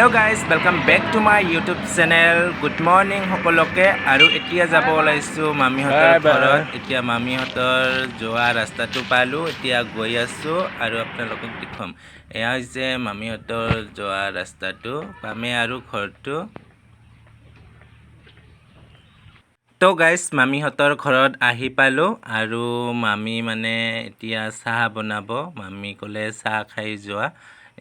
hello guys welcome back to my YouTube channel good morning सकलोके और एतिया যাব ওলাইছো মামিহঁতৰ ঘৰত এতিয়া মামিহঁতৰ যোৱা ৰাস্তাটো পালো এতিয়া গৈ আছো আৰু আপোনালোকক দেখুৱাম এয়া হৈছে মামিহঁতৰ যোৱা ৰাস্তাটো পামে আৰু ঘৰটো তো গাইজ মামিহঁতৰ ঘৰত আহি পালো আৰু মামি মানে এতিয়া চাহ বনাব মামি ক'লে চাহ খাই যোৱা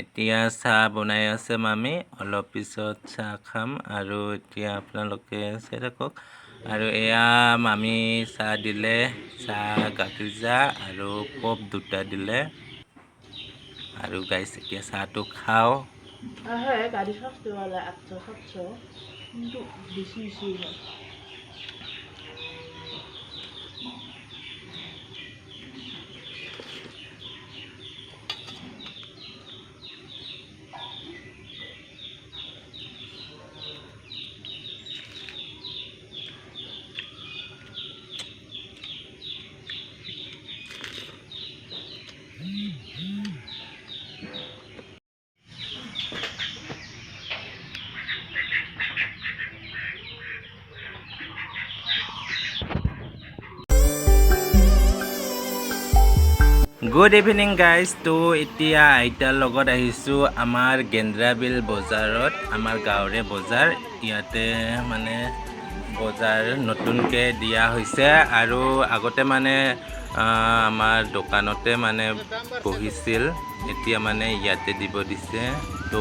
এতিয়া চাহ বনাই আছে মামি অলপ পিছত চাহ খাম আৰু এতিয়া আপোনালোকে চাই থাকক আৰু এয়া মামি চাহ দিলে চাহ গাখীৰ চাহ আৰু কপ দুটা দিলে আৰু গাইছ এতিয়া চাহটো খাও গাড়ি সস্তে वाला 800 কিন্তু বেশি বেশি गुड इवनिंग गाइज तो इतिया आइतार लगत आहिसु आमार गेंद्राबिल बजारत आमार गाँवरे बजार इयाते माने बजार नतुनके दिया होइसे आरो आगते माने आमार दुकानते माने बहिसिल इतिया माने इयाते দিব দিছে तो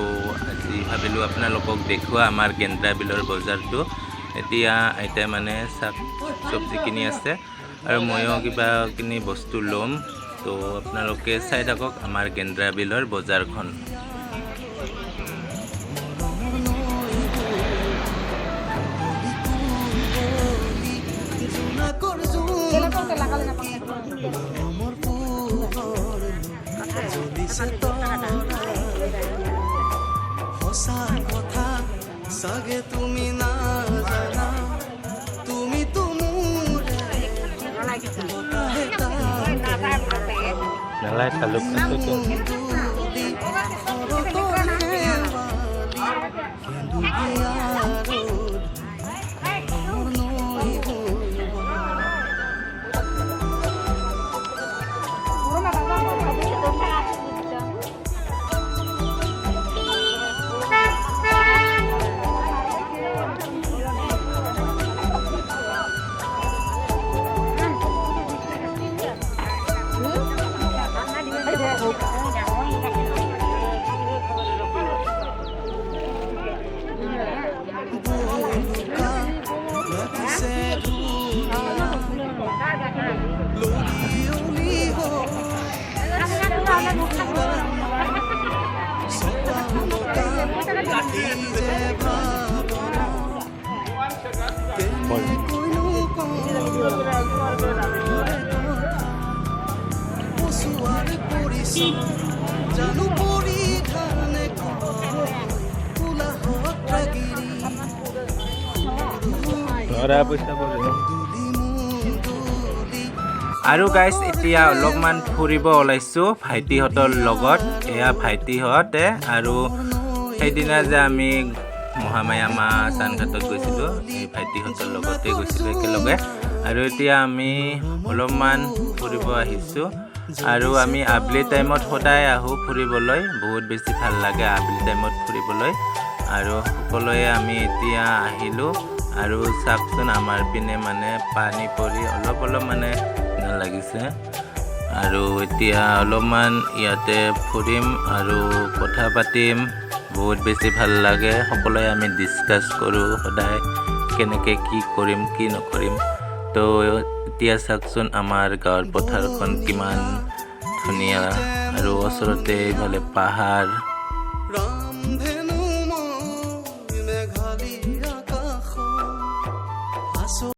আজি ভাবিলো আপোনালোকক দেখুৱা आमार गेंद्राबिলৰ বজাৰটো এতিয়া আইতা মানে শাক সবজি কিনি আছে আৰু ময়ো কিবা কিনি বস্তু লম तो আপোনালোকে চাই থাকক আমাৰ গেন্দ্ৰাবিলৰ বজাৰখন सागे तुमी ना जाना तुमी तो নালাই তালুক আছে আৰু গাইজ এতিয়া অলপমান ফুৰিব ওলাইছো ভাইটিহঁতৰ লগত এয়া ভাইটিহঁতে আৰু সেইদিনা যে আমি মহামায়া মা চানঘাটত গৈছিলোঁ এই ভাইটিহঁতৰ লগতে গৈছিলোঁ একেলগে আৰু এতিয়া আমি অলপমান ফুৰিব আহিছোঁ আৰু আমি আবেলি টাইমত সদায় আহোঁ ফুৰিবলৈ বহুত বেছি ভাল লাগে আবেলি টাইমত ফুৰিবলৈ আৰু সকলোৱে আমি এতিয়া আহিলোঁ আৰু চাওকচোন আমাৰ পিনে মানে পানী পৰি অলপ মানে লাগিছে আৰু এতিয়া অলপমান ইয়াতে ফুৰিম আৰু কথা পাতিম বহুত বেছি ভাল লাগে সকলোৱে আমি ডিসকাস কৰোঁ সদায় কেনেকৈ কি কৰিম কি নকৰিম তো এতিয়া চাওকচোন আমাৰ গাঁৱৰ পথাৰখন কিমান ধুনীয়া আৰু ওচৰতে ইফালে পাহাৰ